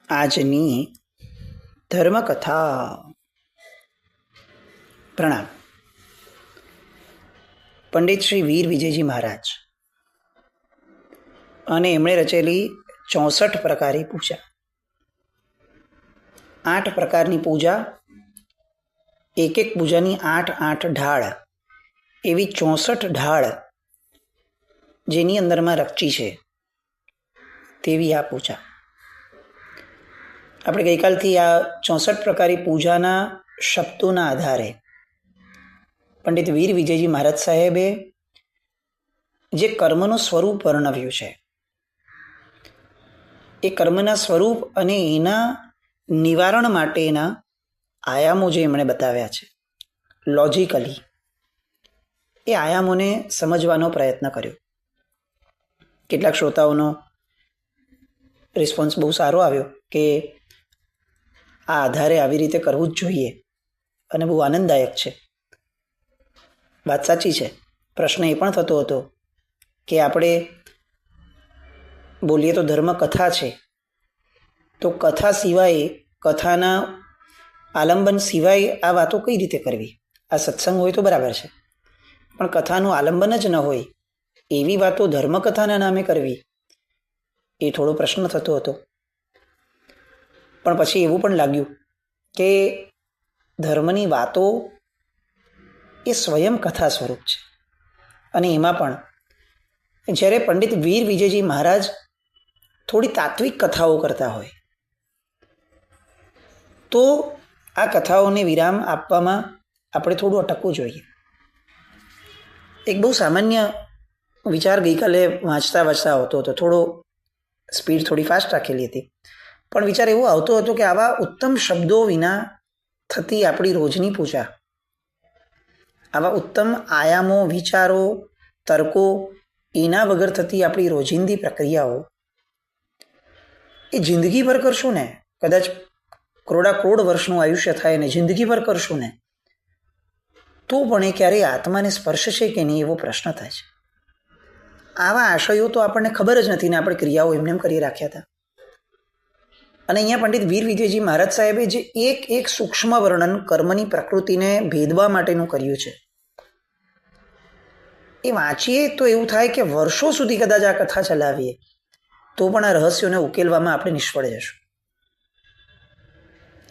આજની ધર્મકથા. પ્રણામ. પંડિત શ્રી વીર વિજયજી મહારાજ અને એમણે રચેલી 64 પ્રકારની પૂજા. 8 પ્રકારની પૂજા, એક એક પૂજાની 8 ઢાળ, એવી 64 ઢાળ જેની અંદરમાં રચી છે તેવી આ પૂજા. આપણે ગઈકાલથી આ 64 પ્રકારની પૂજાના શબ્દોના આધારે પંડિત વીર વિજયજી મહારાજ સાહેબે જે કર્મનું સ્વરૂપ વર્ણવ્યું છે, એ કર્મના સ્વરૂપ અને એના નિવારણ માટેના આયામો જે એમણે બતાવ્યા છે લોજિકલી, એ આયામોને સમજવાનો પ્રયત્ન કર્યો. કેટલાક શ્રોતાઓનો રિસ્પોન્સ બહુ સારો આવ્યો કે આ આધારે આવી રીતે કરવું જ જોઈએ અને બહુ આનંદદાયક છે. વાત સાચી છે. પ્રશ્ન એ પણ થતો હતો કે આપણે બોલીએ તો ધર્મ કથા છે, તો કથા સિવાય, કથાના આલંબન સિવાય આ વાતો કઈ રીતે કરવી? આ સત્સંગ હોય તો બરાબર છે, પણ કથાનું આલંબન જ ન હોય એવી વાતો ધર્મકથાના નામે કરવી, એ થોડો પ્રશ્ન થતો હતો. પણ પછી એવું પણ લાગ્યું કે ધર્મની વાતો એ સ્વયં કથા સ્વરૂપ છે. અને એમાં પણ જ્યારે પંડિત વીર વિજયજી મહારાજ થોડી તાત્વિક કથાઓ કરતા હોય તો આ કથાઓને વિરામ આપવામાં આપણે થોડું અટકવું જોઈએ. એક બહુ સામાન્ય વિચાર ગઈકાલે વાંચતા આવતો હતો, થોડો સ્પીડ થોડી ફાસ્ટ રાખેલી હતી, પણ વિચાર એવો આવતો હતો કે આવા ઉત્તમ શબ્દો વિના થતી આપણી રોજની પૂજા, આવા ઉત્તમ આયામો, વિચારો, તર્કો, એના વગર થતી આપણી રોજિંદી પ્રક્રિયાઓ એ જિંદગીભર કરશું ને, કદાચ કરોડ વર્ષનું આયુષ્ય થાય ને જિંદગીભર કરશું ને તો પણ એ ક્યારેય આત્માને સ્પર્શશે કે નહીં એવો પ્રશ્ન થાય છે. આવા આશયો તો આપણને ખબર જ નથી ને આપણે ક્રિયાઓ એમને કરી રાખ્યા હતા. અને અહીંયા પંડિત વીર વિજયજી મહારાજ સાહેબે જે એક સૂક્ષ્મ વર્ણન કર્મની પ્રકૃતિને ભેદવા માટેનું કર્યું છે, એ વાંચીએ તો એવું થાય કે વર્ષો સુધી કદાચ આ કથા ચલાવીએ તો પણ આ રહસ્યોને ઉકેલવામાં આપણે નિષ્ફળ જશું.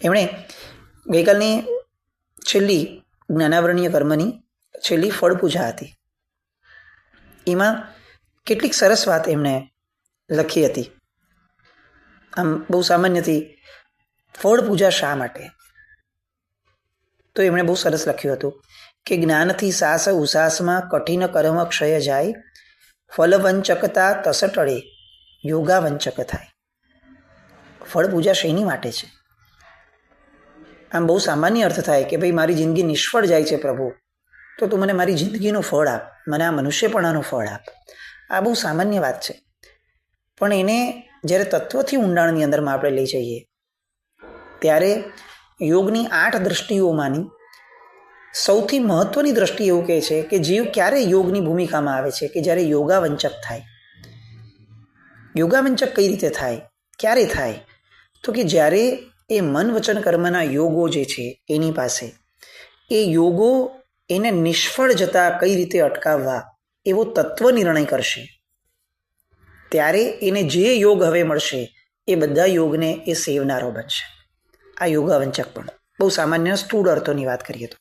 એમણે ગઈકાલની છેલ્લી જ્ઞાનાવરણીય કર્મની છેલ્લી ફળ પૂજા હતી, એમાં કેટલીક સરસ વાત એમણે લખી હતી. આમ બહુ સામાન્યથી ફળ પૂજા શા માટે, તો એમણે બહુ સરસ લખ્યું હતું કે જ્ઞાનથી સાસ ઉસાસમાં કઠિન કર્મ ક્ષય જાય, ફલવંચકતા તસટળે યોગાવંચક થાય. ફળ પૂજા શેની માટે છે? આમ બહુ સામાન્ય અર્થ થાય કે ભાઈ મારી જિંદગી નિષ્ફળ જાય છે પ્રભુ, તો તું મને મારી જિંદગીનું ફળ આપ, મને આ મનુષ્યપણાનું ફળ આપ. આ બહુ સામાન્ય વાત છે, પણ એને જ્યારે તત્વથી ઊંડાણની અંદરમાં આપણે લઈ જઈએ ત્યારે યોગની 8 દ્રષ્ટિઓમાંની સૌથી મહત્વની દ્રષ્ટિ એવું કહે છે કે જીવ ક્યારે યોગની ભૂમિકામાં આવે છે કે જ્યારે યોગાવંચક થાય. યોગાવંચક કઈ રીતે થાય, ક્યારે થાય? તો કે જ્યારે એ મન વચન કર્મના યોગો જે છે એની પાસે એ યોગો એને નિષ્ફળ જતા કઈ રીતે અટકાવવા એવો તત્વ નિર્ણય કરશે, ત્યારે એને જે યોગ હવે મળશે એ બધા યોગને એ સેવનારો બનશે. આ યોગાવંચક પણ બહુ સામાન્ય સ્થૂળ અર્થોની વાત કરીએ તો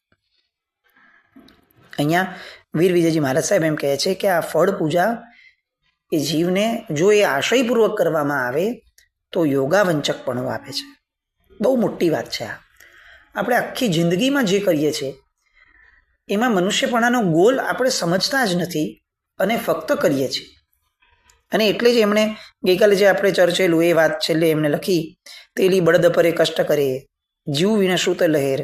અહીંયા વીર વિજયજી મહારાજ સાહેબ એમ કહે છે કે આ ફળ પૂજા એ જીવને જો એ આશયપૂર્વક કરવામાં આવે તો યોગાવંચક પણ આપે છે. બહુ મોટી વાત છે આ. આપણે આખી જિંદગીમાં જે કરીએ છીએ એમાં મનુષ્યપણાનો ગોલ આપણે સમજતા જ નથી અને ફક્ત કરીએ છીએ. અને એટલે જ એમણે ગઈકાલે જે આપણે ચર્ચેલું એ વાત છેલ્લે એમણે લખી, તેલી બળદ પરે કષ્ટ કરે, જીવ વિના શ્રુત લહેર,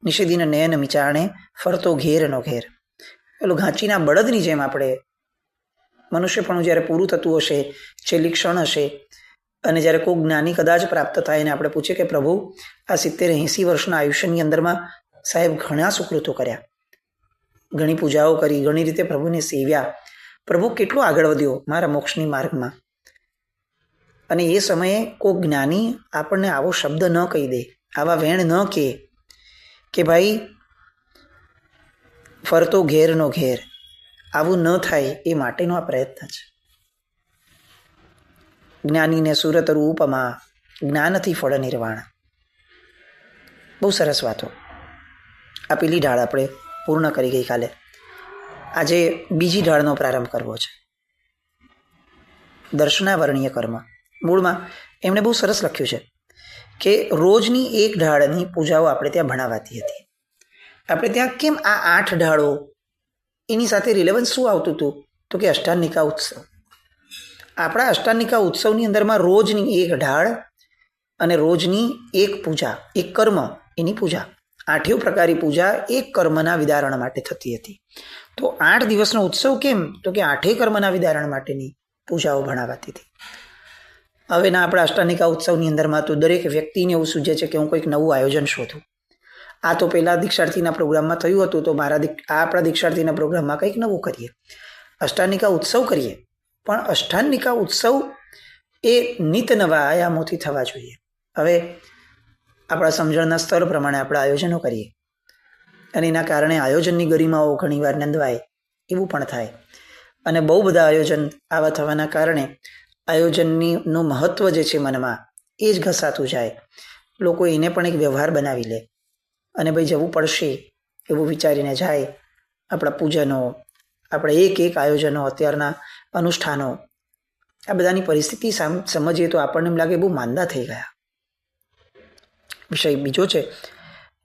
નિષેધીન નયન મિચાણે, ફરતો ઘેરનો ઘેર. પેલું ઘાંચીના બળદની જેમ આપણે મનુષ્યપણું જ્યારે પૂરું થતું હશે, છેલ્લી ક્ષણ હશે, અને જ્યારે કોઈ જ્ઞાની કદાચ પ્રાપ્ત થાય ને આપણે પૂછીએ કે પ્રભુ આ 70-80 વર્ષના આયુષ્યની અંદરમાં સાહેબ ઘણા સુકૃતો કર્યા, ઘણી પૂજાઓ કરી, ઘણી રીતે પ્રભુને સેવ્યા, પ્રભુ કેટલો આગળ વધ્યો મારા મોક્ષની માર્ગમાં, અને એ સમયે કોઈ જ્ઞાની આપણને આવો શબ્દ ન કહી દે, આવા વેણ ન કહે કે ભાઈ ફરતો ઘેરનો ઘેર, આવું ન થાય એ માટેનો આ પ્રયત્ન છે. જ્ઞાનીને સુરતરુ ઉપમા, જ્ઞાનથી ફળ નિર્વાણ. બહુ સરસ વાતો. આ પેલી ઢાળ આપણે પૂર્ણ કરી ગઈકાલે. આજે બીજી ઢાળનો પ્રારંભ કરવો છે, દર્શનાવરણીય કર્મ. મૂળમાં એમણે બહુ સરસ લખ્યું છે કે રોજની એક ઢાળની પૂજાઓ આપણે ત્યાં ભણાવાતી હતી. આપણે ત્યાં કેમ આ 8 ઢાળો, એની સાથે રિલેવન્સ શું આવતું હતું? તો કે અષ્ટાનિકા ઉત્સવ. આપણા અષ્ટાનિકા ઉત્સવની અંદરમાં રોજની એક ઢાળ અને રોજની એક પૂજા, એક કર્મ, એની પૂજા, 8 પ્રકારની પૂજા એક કર્મના વિદારણ માટે થતી હતી. તો 8 દિવસનો ઉત્સવ કેમ? તો કે 8 કર્મના વિદારણ માટેની પૂજાઓ ભણાવાતી હતી. હવેના આપણા અષ્ટાનિકા ઉત્સવની અંદરમાં તો દરેક વ્યક્તિને એવું સૂચે છે કે હું કંઈક નવું આયોજન શોધું. આ તો પહેલાં દીક્ષાર્થીના પ્રોગ્રામમાં થયું હતું, તો આપણા દીક્ષાર્થીના પ્રોગ્રામમાં કંઈક નવું કરીએ, અષ્ટાનિકા ઉત્સવ કરીએ. પણ અષ્ટાનિકા ઉત્સવ એ નિત નવા આયામોથી થવા જોઈએ. હવે આપણા સમજણના સ્તર પ્રમાણે આપણે આયોજનો કરીએ અને એના કારણે આયોજનની ગરિમાઓ ઘણીવાર નંદવાય, એવું પણ થાય. અને બહુ બધા આયોજન આવા થવાના કારણે આયોજનનું મહત્ત્વ જે છે મનમાં, એ જ ઘસાતું જાય. લોકો એને પણ એક વ્યવહાર બનાવી લે અને ભાઈ જવું પડશે એવું વિચારીને જાય. આપણા પૂજનો, આપણે એક આયોજનો, અત્યારના અનુષ્ઠાનો, આ બધાની પરિસ્થિતિ સમજીએ તો આપણને એમ લાગે બહુ માંદા થઈ ગયા. વિષય બીજો છે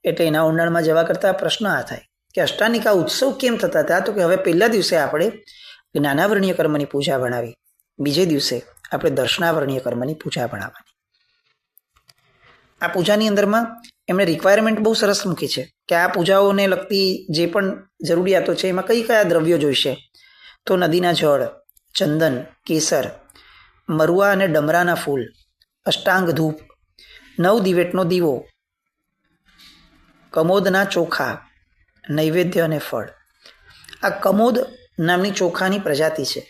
એટલે એના ઊંડાણમાં જવા કરતાં પ્રશ્ન આ થાય કે અષ્ટાનિકા ઉત્સવ કેમ થતા હતા? તો કે હવે પહેલા દિવસે આપણે જ્ઞાનાવરણીય કર્મની પૂજા ભણાવી, બીજે દિવસે આપણે દર્શનાવરણીય કર્મની પૂજા ભણાવવાની. આ પૂજાની અંદરમાં એમણે રિક્વાયરમેન્ટ બહુ સરસ મૂકી છે કે આ પૂજાઓને લગતી જે પણ જરૂરિયાતો છે એમાં કયા દ્રવ્યો જોઈશે. તો નદીના જળ, ચંદન, કેસર, મરુઆ અને ડમરાના ફૂલ, અષ્ટાંગ ધૂપ, 9 દિવેટનો દીવો, કમોદના ચોખા, નૈવેદ્ય અને ફળ. આ કમોદ નામની ચોખાની પ્રજાતિ છે.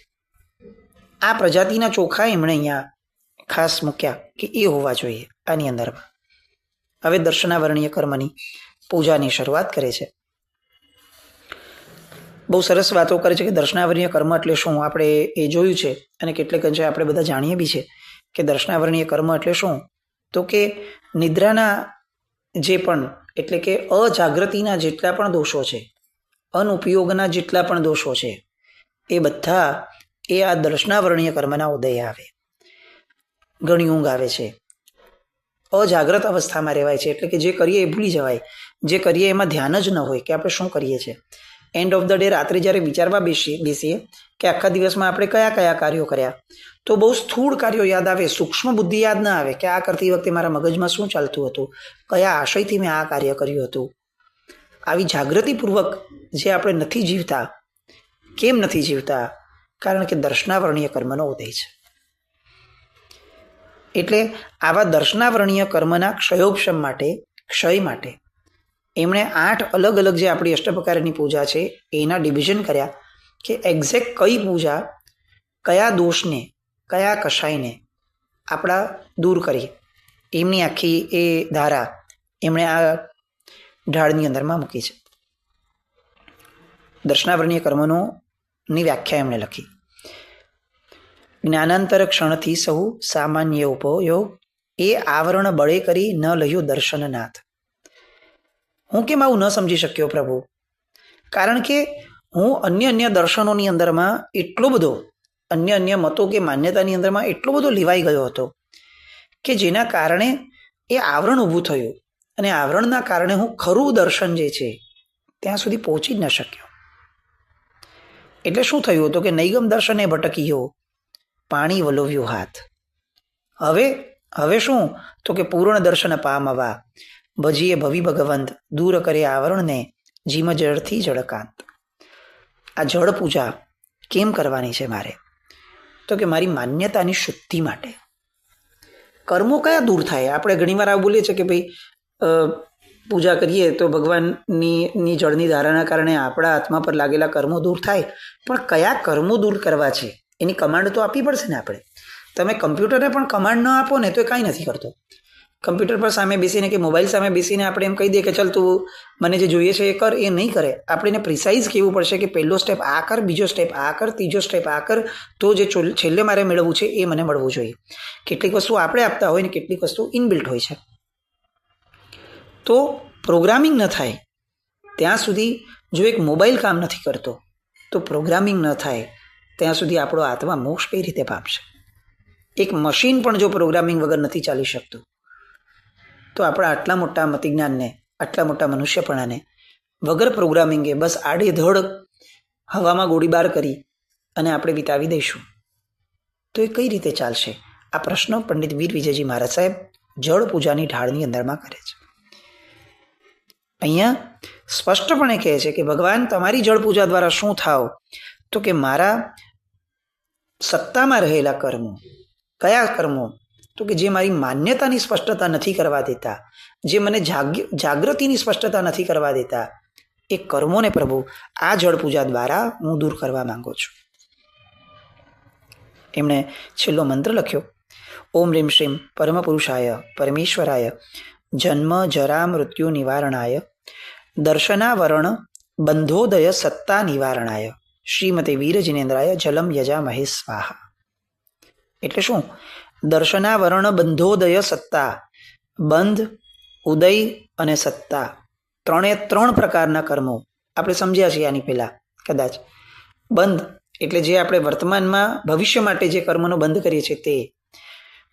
આ પ્રજાતિના ચોખા એમણે અહીંયા ખાસ મૂક્યા કે એ હોવા જોઈએ આની અંદરમાં. હવે દર્શનાવરણીય કર્મની પૂજાની શરૂઆત કરે છે. બહુ સરસ વાતો કરે છે કે દર્શનાવરણીય કર્મ એટલે શું. આપણે એ જોયું છે અને કેટલેક અંશે આપણે બધા જાણીએ બી છે કે દર્શનાવરણીય કર્મ એટલે શું. તો કે નિદ્રાના જે પણ, એટલે કે અજાગૃતિના જેટલા પણ દોષો છે, અનુપયોગના જેટલા પણ દોષો છે, એ બધા એ આ દર્શનાવરણીય કર્મના ઉદય આવે. ઘણી ઊંઘ આવે છે, અજાગ્રત અવસ્થામાં રહેવાય છે, એટલે કે જે કરીએ એ ભૂલી જવાય, જે કરીએ એમાં ધ્યાન જ ન હોય કે આપણે શું કરીએ છીએ. એન્ડ ઓફ ધ ડે રાત્રે જ્યારે વિચારવા બેસીએ કે આખા દિવસમાં આપણે કયા કાર્યો કર્યા, તો બહુ સ્થૂળ કાર્યો યાદ આવે, સૂક્ષ્મ બુદ્ધિ યાદ ના આવે કે આ કરતી વખતે મારા મગજમાં શું ચાલતું હતું, કયા આશયથી મેં આ કાર્ય કર્યું હતું. આવી જાગૃતિપૂર્વક જે આપણે નથી જીવતા. કેમ નથી જીવતા? કારણ કે દર્શનાવરણીય કર્મનો ઉદય છે. એટલે આવા દર્શનાવરણીય કર્મના ક્ષયોપશમ માટે, ક્ષય માટે એમણે 8 અલગ અલગ જે આપણી અષ્ટપ્રકારની પૂજા છે એના ડિવિઝન કર્યા કે એક્ઝેક્ટ કઈ પૂજા કયા દોષને, કયા કષાયને આપણા દૂર કરી. એમની આખી એ ધારા એમણે આ ઢાળની અંદરમાં મૂકી છે. દર્શનાવરણીય કર્મોની વ્યાખ્યા એમણે લખી. જ્ઞાનાંતર ક્ષણથી સહુ સામાન્ય ઉપયોગ, એ આવરણ બળે કરી ન લયું દર્શનનાથ. હું કેમ આવું ન સમજી શક્યો પ્રભુ? કારણ કે હું અન્ય દર્શનોની અંદરમાં એટલો બધો, અન્ય મતો કે માન્યતાની અંદરમાં એટલો બધો લેવાઈ ગયો હતો કે જેના કારણે એ આવરણ ઊભું થયું અને આવરણના કારણે હું ખરું દર્શન જે છે ત્યાં સુધી પહોંચી જ ન શક્યો. એટલે શું થયું હતું કે નૈગમ દર્શને ભટકીયો, પાણી વલોવ્યું હાથ. હવે શું? તો કે પૂર્ણ દર્શન પામવા, ભજીએ ભવિ ભગવંત, દૂર કરે આવરણને, જીમ જળથી જળકાંત. આ જળ પૂજા કેમ કરવાની છે મારે? તો કે મારી માન્યતાની શુદ્ધિ માટે. કર્મો કયા દૂર થાય? આપણે ઘણીવાર આવું બોલીએ છીએ કે ભાઈ પૂજા કરીએ તો ભગવાનની જળની ધારાના કારણે આપણા આત્મા પર લાગેલા કર્મો દૂર થાય. પણ કયા કર્મો દૂર કરવા છે એની કમાન્ડ તો આપવી પડશે ને આપણે. તમે કમ્પ્યુટરને પણ કમાન્ડ ન આપો ને તો એ કાંઈ નથી કરતો. કમ્પ્યુટર પર સામે બેસીને કે મોબાઈલ સામે બેસીને આપણે એમ કહી દઈએ કે ચાલ તું મને જે જોઈએ છે એ કર, એ નહીં કરે. આપણે એને પ્રિસાઇઝ કહેવું પડશે કે પહેલો સ્ટેપ આ કર, બીજો સ્ટેપ આ કર, ત્રીજો સ્ટેપ આ કર, તો જે છેલ્લે મારે મેળવવું છે એ મને મળવું જોઈએ. કેટલીક વસ્તુ આપણે આપતા હોય ને કેટલીક વસ્તુ ઇનબિલ્ટ હોય છે. તો પ્રોગ્રામિંગ ન થાય ત્યાં સુધી, જો એક મોબાઈલ કામ નથી કરતો તો પ્રોગ્રામિંગ ન થાય ત્યાં સુધી આપણો આત્મા મોક્ષ કઈ રીતે પામશે? એક મશીન પણ જો પ્રોગ્રામિંગ વગર નથી ચાલી શકતું તો આપણા આટલા મોટા મતિજ્ઞાનને, આટલા મોટા મનુષ્યપણાને વગર પ્રોગ્રામિંગે બસ આડેધડ હવામાં ગોળીબાર કરી અને આપણે વિતાવી દઈશું તો એ કઈ રીતે ચાલશે? આ પ્રશ્ન પંડિત વીર વિજયજી મહારાજ સાહેબ જળ પૂજાની ઢાળની અંદરમાં કરે છે. અહીંયા સ્પષ્ટપણે કહે છે કે ભગવાન તમારી જળ પૂજા દ્વારા શું થાવ? તો કે મારા સત્તામાં રહેલા કર્મો. કયા કર્મો? તો કે જે મારી માન્યતાની સ્પષ્ટતા નથી કરવા દેતા, જે મને જાગૃતિની સ્પષ્ટતા નથી કરવા દેતા, એ કર્મોને પ્રભુ આ જળ પૂજા દ્વારા હું દૂર કરવા માંગુ છું. એમણે છેલ્લો મંત્ર લખ્યો, ઓમ રીમ શ્રીમ પરમ પુરુષાય પરમેશ્વરાય જન્મ જરા મૃત્યુ નિવારણાય દર્શનાવરણ બંધોદય સત્તા નિવારણાય શ્રીમતે વીર જિનેન્દ્રાય જલમ યજામહે સ્વાહા. એટલે શું? દર્શનાવરણ બંધોદય સત્તા. બંધ, ઉદય અને સત્તા, ત્રણ પ્રકારના કર્મો આપણે સમજ્યા છીએ આની પહેલા કદાચ. બંધ એટલે જે આપણે વર્તમાનમાં ભવિષ્ય માટે જે કર્મનો બંધ કરીએ છીએ તે.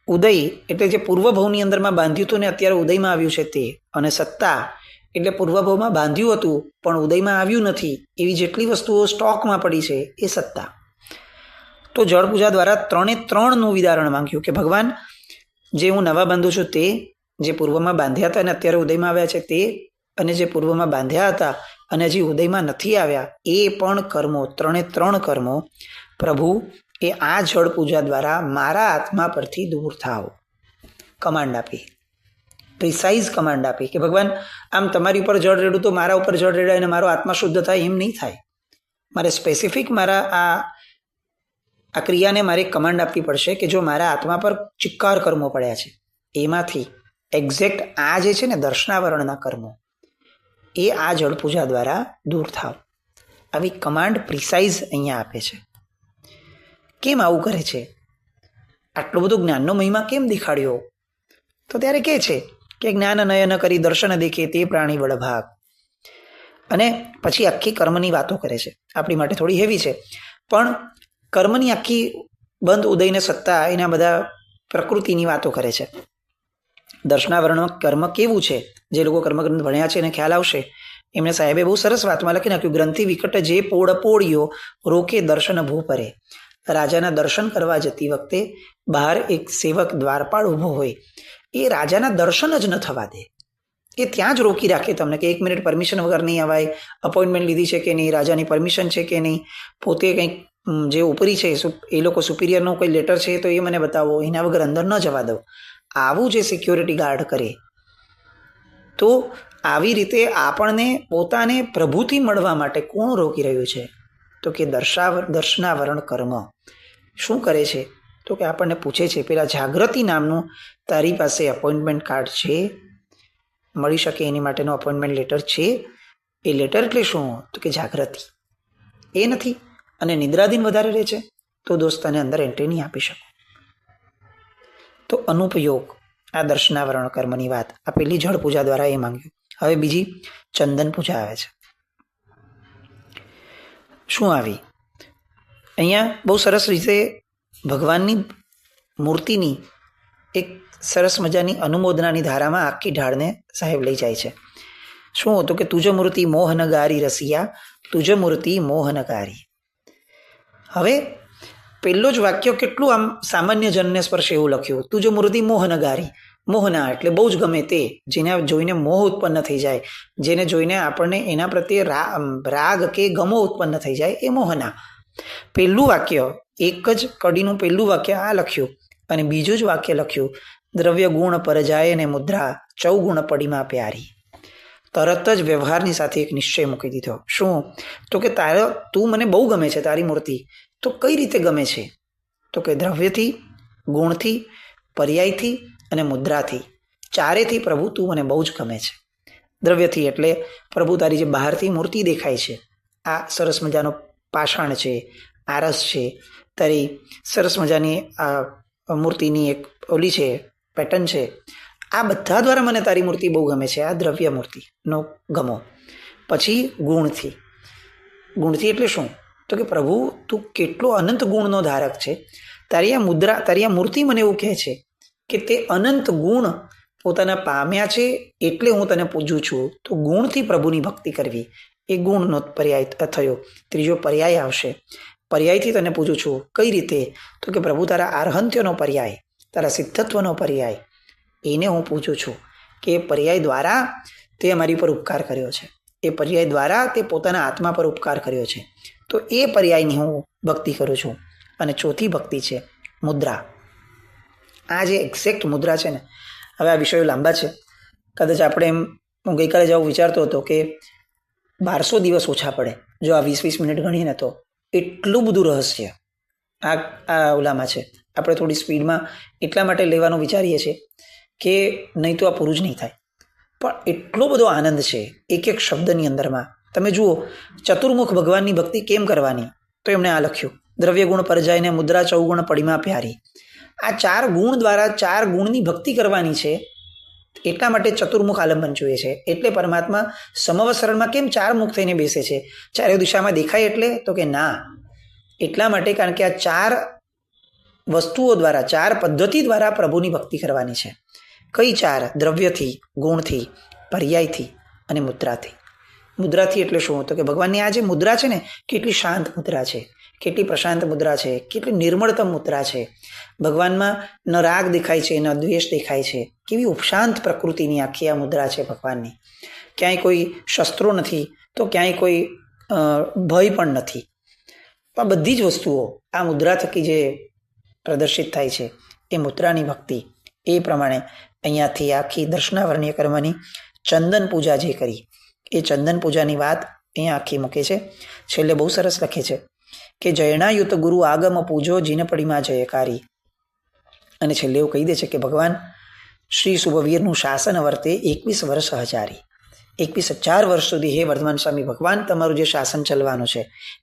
ઉદય એટલે જે પૂર્વભાવની અંદરમાં બાંધ્યું હતું ને અત્યારે ઉદયમાં આવ્યું છે તે. અને સત્તા એટલે પૂર્વભાવમાં બાંધ્યું હતું પણ ઉદયમાં આવ્યું નથી એવી જેટલી વસ્તુઓ સ્ટોકમાં પડી છે એ સત્તા. તો જળ પૂજા દ્વારા 3નું વિદારણ માંગ્યું કે ભગવાન જે હું નવા બાંધું છું તે, જે પૂર્વમાં બાંધ્યા હતા અને અત્યારે ઉદયમાં આવ્યા છે તે, અને જે પૂર્વમાં બાંધ્યા હતા અને હજી ઉદયમાં નથી આવ્યા એ પણ કર્મો, 3 કર્મો પ્રભુ એ આ જળ પૂજા દ્વારા મારા આત્મા પરથી દૂર થાવ. કમાન્ડ આપી, પ્રિસાઇઝ કમાન્ડ આપી કે ભગવાન આમ તમારી ઉપર જળ રેડું તો મારા ઉપર જળ રેડાય અને મારો આત્મા શુદ્ધ થાય એમ નહીં થાય. મારે સ્પેસિફિક મારા આ ક્રિયાને મારે કમાન્ડ આપવી પડશે કે જો મારા આત્મા પર ચિક્કાર કર્મો પડ્યા છે એમાંથી એક્ઝેક્ટ આ જે છે ને દર્શનાવરણના કર્મો એ આ જળ પૂજા દ્વારા દૂર થાવ. આવી કમાન્ડ પ્રિસાઇઝ અહીંયા આપે છે. કેમ આવું કરે છે? આટલો બધો જ્ઞાનનો મહિમા કેમ દેખાડ્યો? તો ત્યારે કહે છે કે જ્ઞાન નયન કરી દર્શન દેખે તે પ્રાણી વડભાગ. અને પછી આખી કર્મની વાતો કરે છે. આપણી માટે થોડી હેવી છે પણ કર્મની આખી બંધ, ઉદયને સત્તા, એના બધા પ્રકૃતિની વાતો કરે છે. દર્શનાવરણમાં કર્મ કેવું છે? જે લોકો કર્મગ્રંથ ભણ્યા છે એને ખ્યાલ આવશે. એમને સાહેબે બહુ સરસ વાતમાં લખી નાખ્યું, ગ્રંથિ વિકટ જે પોળ પોળિયો રોકે દર્શન ભૂ પરે. રાજાના દર્શન કરવા જતી વખતે બહાર એક સેવક દ્વારપાળ ઊભો હોય, એ રાજાના દર્શન જ ન થવા દે. એ ત્યાં જ રોકી રાખે તમને કે 1 મિનિટ પરમિશન વગર નહીં અવાય, અપોઇન્ટમેન્ટ લીધી છે કે નહીં, રાજાની પરમિશન છે કે નહીં, પોતે કંઈક જે ઉપરી છે એ લોકો સુપિરિયરનો કોઈ લેટર છે તો એ મને બતાવો, એના વગર અંદર ન જવા દો. આવું જે સિક્યોરિટી ગાર્ડ કરે તો આવી રીતે આપણને પોતાને પ્રભુથી મળવા માટે કોણ રોકી રહ્યું છે? તો કે દર્શનાવરણ કર્મ. શું કરે છે? તો કે આપણને પૂછે છે પેલા જાગૃતિ નામનું તારી પાસે અપોઇન્ટમેન્ટ કાર્ડ છે? મળી શકે એની માટેનો અપોઇન્ટમેન્ટ લેટર છે? એ લેટર એટલે શું? તો કે જાગૃતિ. એ નથી અને નિદ્રાધીન વધારે રહે છે તો દોસ્તાને અંદર એન્ટ્રી નહીં આપી શકો. તો અનુપયોગ આ દર્શનાવરણ કર્મની વાત આ પહેલી જળ પૂજા દ્વારા એ માંગ્યું. હવે બીજી ચંદન પૂજા આવે છે. શું આવી? અહીંયા બહુ સરસ રીતે ભગવાનની મૂર્તિની એક સરસ મજાની અનુમોદનાની ધારામાં આખી ઢાળને સાહેબ લઈ જાય છે. શું હતું કે તુજ મૂર્તિ મોહનગારી રસિયા, તુજ મૂર્તિ મોહનગારી. હવે પહેલો જ વાક્ય કેટલું આમ સામાન્ય જનને સ્પર્શે એવું લખ્યું, તુજ મૂર્તિ મોહનગારી. મોહના એટલે બહુ જ ગમે તે, જેને જોઈને મોહ ઉત્પન્ન થઈ જાય, જેને જોઈને આપણને એના પ્રત્યે રાગ કે ગમો ઉત્પન્ન થઈ જાય એ મોહના. પહેલું વાક્ય, એક જ કડીનું પહેલું વાક્ય આ લખ્યું અને બીજું જ વાક્ય લખ્યું, દ્રવ્ય ગુણ પર જાય ને મુદ્રા ચૌગુણ પડીમાં પ્યારી. તરત જ વ્યવહારની સાથે એક નિશ્ચય મૂકી દીધો. શું? તો કે તું મને બહુ ગમે છે, તારી મૂર્તિ. તો કઈ રીતે ગમે છે? તો કે દ્રવ્યથી, ગુણથી, પર્યાયથી અને મુદ્રાથી, ચારેથી પ્રભુ તું મને બહુ જ ગમે છે. દ્રવ્યથી એટલે પ્રભુ તારી જે બહારથી મૂર્તિ દેખાય છે, આ સરસ મજાનો પાષાણ છે, આરસ છે, તારી સરસ મજાની આ મૂર્તિની એક ઓલી છે, પેટર્ન છે, આ બધા દ્વારા મને તારી મૂર્તિ બહુ ગમે છે. આ દ્રવ્ય મૂર્તિનો ગમો. પછી ગુણથી. ગુણથી એટલે શું? તો કે પ્રભુ તું કેટલો અનંત ગુણનો ધારક છે. તારી આ મુદ્રા, તારી આ મૂર્તિ મને એવું કહે છે કે તે અનંત ગુણ પોતાના પામ્યા છે, એટલે હું તને પૂજું છું. તો ગુણથી પ્રભુની ભક્તિ કરવી એ ગુણનો પર્યાય થયો. ત્રીજો પર્યાય આવશે. પર્યાયથી તને પૂજું છું. કઈ રીતે? તો કે પ્રભુ તારા આર્હંત્યનો પર્યાય, તારા સિદ્ધત્વનો પર્યાય, એને હું પૂછું છું કે પર્યાય દ્વારા તે અમારી પર ઉપકાર કર્યો છે. એ પર્યાય દ્વારા તે પોતાના આત્મા પર ઉપકાર કર્યો છે. તો એ પર્યાયની હું ભક્તિ કરું છું. અને ચોથી ભક્તિ છે મુદ્રા. આ જે એક્ઝેક્ટ મુદ્રા છે ને, હવે આ વિષયો લાંબા છે. કદાચ આપણે હું ગઈકાલે જવું વિચારતો હતો કે 1200 દિવસ ઓછા પડે જો આ 20-20 મિનિટ ગણીને, તો એટલું બધું રહસ્ય આ ઓલામાં છે. આપણે થોડી સ્પીડમાં એટલા માટે લેવાનું વિચારીએ છીએ કે નહીં તો આ પૂરું જ નહીં થાય. પણ એટલો બધો આનંદ છે એક એક શબ્દની અંદરમાં. તમે જુઓ, ચતુર્મુખ ભગવાનની ભક્તિ કેમ કરવાની? તો એમણે આ લખ્યું, દ્રવ્ય ગુણ પરજાઈને મુદ્રા ચૌગુણ પડીમાં પ્યારી. આ 4 ગુણ દ્વારા 4 ગુણની ભક્તિ કરવાની છે. એટલા માટે ચતુર્મુખ આલંબન જોઈએ છે. એટલે પરમાત્મા સમવસરણમાં કેમ 4 મુખ થઈને બેસે છે? ચારે દિશામાં દેખાય એટલે? તો કે ના, એટલા માટે કારણ કે આ 4 વસ્તુઓ દ્વારા, 4 પદ્ધતિ દ્વારા પ્રભુની ભક્તિ કરવાની છે. કઈ 4? દ્રવ્યથી, ગુણથી, પર્યાયથી અને મુદ્રાથી. મુદ્રાથી એટલે શું? તો કે ભગવાનની આ જે મુદ્રા છે ને, કેટલી શાંત મુદ્રા છે, કેટલી પ્રશાંત મુદ્રા છે, કેટલી નિર્મળતમ મુદ્રા છે. ભગવાનમાં ન રાગ દેખાય છે, ન દ્વેષ દેખાય છે. કેવી ઉપશાંત પ્રકૃતિની આખી આ મુદ્રા છે ભગવાનની. ક્યાંય કોઈ શસ્ત્રો નથી, તો ક્યાંય કોઈ ભય પણ નથી. આ બધી જ વસ્તુઓ આ મુદ્રા થકી જે પ્રદર્શિત થાય છે, એ મુદ્રાની ભક્તિ. એ પ્રમાણે અહીંયાથી આખી દર્શનાવરણીય કર્મની ચંદન પૂજા જે કરી, એ ચંદન પૂજાની વાત અહીંયા આખી મૂકે છે. છેલ્લે બહુ સરસ લખે છે કે જયણાયુત ગુરુ આગમ પૂજો જીનપડીમાં જયકારી. અને છેલ્લે એવું કહી દે છે કે ભગવાન શ્રી સુભવીરનું શાસન વર્તે 21 વર્ષ હજારી. 21,000 વર્ષ સુધી હે વર્ધમાન સ્વામી ભગવાન તમારું જે શાસન ચાલવાનું છે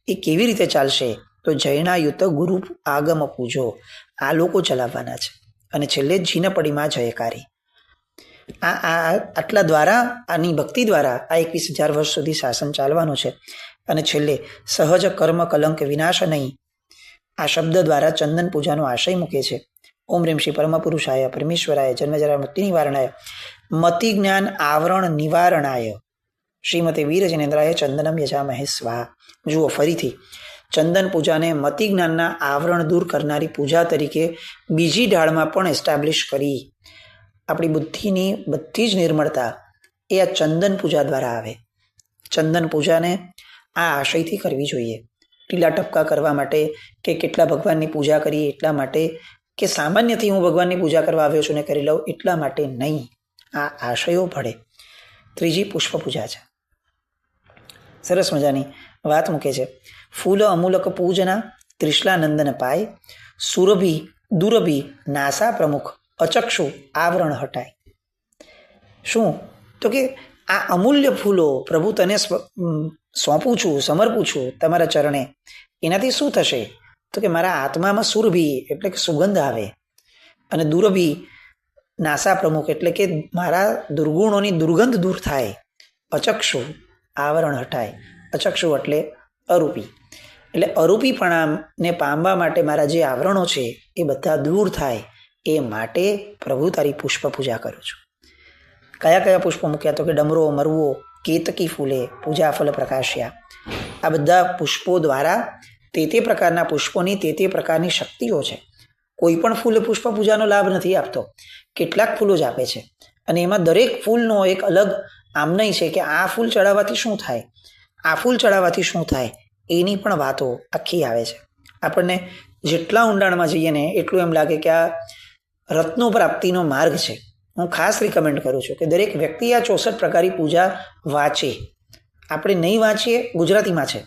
એ કેવી રીતે ચાલશે? તો જયણાયુત ગુરુ આગમ પૂજો, આ લોકો ચલાવવાના છે. અને છેલ્લે જીનપડીમાં જયકારી. આટલા દ્વારા, આની ભક્તિ દ્વારા આ 21,000 વર્ષ સુધી શાસન ચાલવાનું છે. અને છેલ્લે સહજ કર્મ કલંક વિનાશ નહીં, આ શબ્દ દ્વારા ચંદન પૂજાનો આશય મૂકે છે. ઓમ રેમ શ્રી પરમ પુરુષાય પરમેશ્વરાય જન્મજરા મૃત્યુ નિવારણાય મતિ જ્ઞાન આવરણ નિવારણાય શ્રીમતે વીર જનેન્દ્રાય ચંદનમ યજામહે સ્વાહા. જુઓ ફરીથી, ચંદન પૂજાને મતિ જ્ઞાનના આવરણ દૂર કરનારી પૂજા તરીકે બીજી ઢાળમાં પણ એસ્ટાબ્લિશ કરી. આપણી બુદ્ધિની બધી જ નિર્મળતા એ આ ચંદન પૂજા દ્વારા આવે. ચંદન પૂજાને આ આશયથી કરવી જોઈએ. ટીલા ટપકા કરવા માટે કે કેટલા ભગવાનની પૂજા કરી એટલા માટે, કે સામાન્યથી હું ભગવાનની પૂજા કરવા આવ્યો છું ને કરી લઉં એટલા માટે નહીં. આ આશયો ભળે. ત્રીજી પુષ્પ પૂજા છે. સરસ મજાની વાત મૂકે છે. ફૂલ અમૂલક પૂજના ત્રિશલાનંદન પાય, સુરભી દુરભી નાસા પ્રમુખ અચક્ષુ આવરણ હટાય. શું? તો કે આ અમૂલ્ય ફૂલો પ્રભુ તને સોંપું છું, સમર્પું છું તમારા ચરણે. એનાથી શું થશે? તો કે મારા આત્મામાં સુરભી એટલે કે સુગંધ આવે, અને દુરભી નાસા પ્રમુખ એટલે કે મારા દુર્ગુણોની દુર્ગંધ દૂર થાય. અચક્ષુ આવરણ હટાય. અચક્ષુ એટલે અરૂપી, એટલે અરૂપીપણાને પામવા માટે મારા જે આવરણો છે એ બધા દૂર થાય. એ માટે પ્રભુ તારી પુષ્પ પૂજા કરું છું. કયા કયા પુષ્પો મૂક્યા? તો કે ડમરો, મરવો, કેતકી ફૂલે, પૂજા ફલ પ્રકાશ્યા. આ બધા પુષ્પો દ્વારા તે પ્રકારના પુષ્પોની તે પ્રકારની શક્તિઓ છે. કોઈ પણ ફૂલ પુષ્પ પૂજાનો લાભ નથી આપતો, કેટલાક ફૂલો જ આપે છે. અને એમાં દરેક ફૂલનો એક અલગ આમનય છે કે આ ફૂલ ચડાવવાથી શું થાય, આ ફૂલ ચડાવવાથી શું થાય, એની પણ વાતો આખી આવે છે. આપણને જેટલા ઊંડાણમાં જઈએ ને એટલું એમ લાગે કે આ રત્નો પ્રાપ્તિનો માર્ગ છે. હું ખાસ રિકમેન્ડ કરું છું કે દરેક વ્યક્તિ આ 64 પ્રકારની પૂજા વાંચે. આપણે નહીં વાંચીએ, ગુજરાતીમાં છે,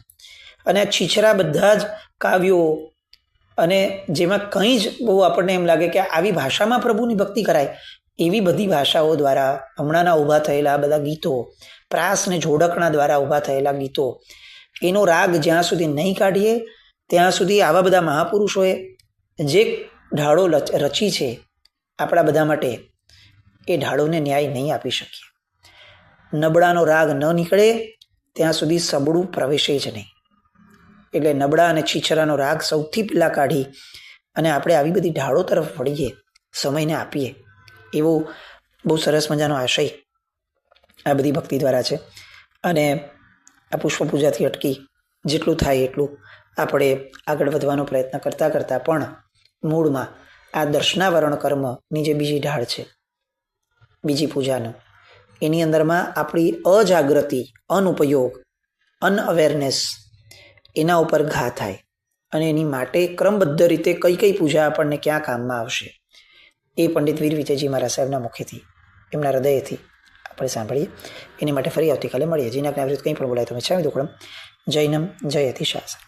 અને આ છીછરા બધા જ કાવ્યો અને જેમાં કંઈ જ બહુ આપણને એમ લાગે કે આવી ભાષામાં પ્રભુની ભક્તિ કરાય એવી બધી ભાષાઓ દ્વારા હમણાંના ઊભા થયેલા બધા ગીતો, પ્રાસ ને જોડકણા દ્વારા ઊભા થયેલા ગીતો, એનો રાગ જ્યાં સુધી નહીં કાઢીએ ત્યાં સુધી આવા બધા મહાપુરુષોએ જે ઢાળો રચી છે આપણા બધા માટે, એ ઢાળોને ન્યાય નહીં આપી શકીએ. નબળાનો રાગ ન નીકળે ત્યાં સુધી સબળું પ્રવેશે જ નહીં. એટલે નબળા અને છીછરાનો રાગ સૌથી પહેલાં કાઢી અને આપણે આવી બધી ઢાળો તરફ વળીએ, સમયને આપીએ, એવો બહુ સરસ મજાનો આશય આ બધી ભક્તિ દ્વારા છે. અને આ પુષ્પ પૂજાથી અટકી જેટલું થાય એટલું આપણે આગળ વધવાનો પ્રયત્ન કરતાં કરતાં પણ મૂળમાં આ દર્શનાવરણ કર્મની જે બીજી ઢાળ છે, બીજી પૂજાનો, એની અંદરમાં આપણી અજાગૃતિ, અનુપયોગ, અનઅવેરનેસ, એના ઉપર ઘા થાય અને એની માટે ક્રમબદ્ધ રીતે કઈ કઈ પૂજા આપણને ક્યાં કામમાં આવશે એ પંડિત વીર વિજયજી મહારાજ સાહેબના મુખેથી, એમના હૃદયથી આપણે સાંભળીએ. એની માટે ફરી આવતીકાલે મળીએ. જીના કંઈ પણ બોલાય તો મેં ચાવી દુકડમ. જૈનમ જયતિ શાસન.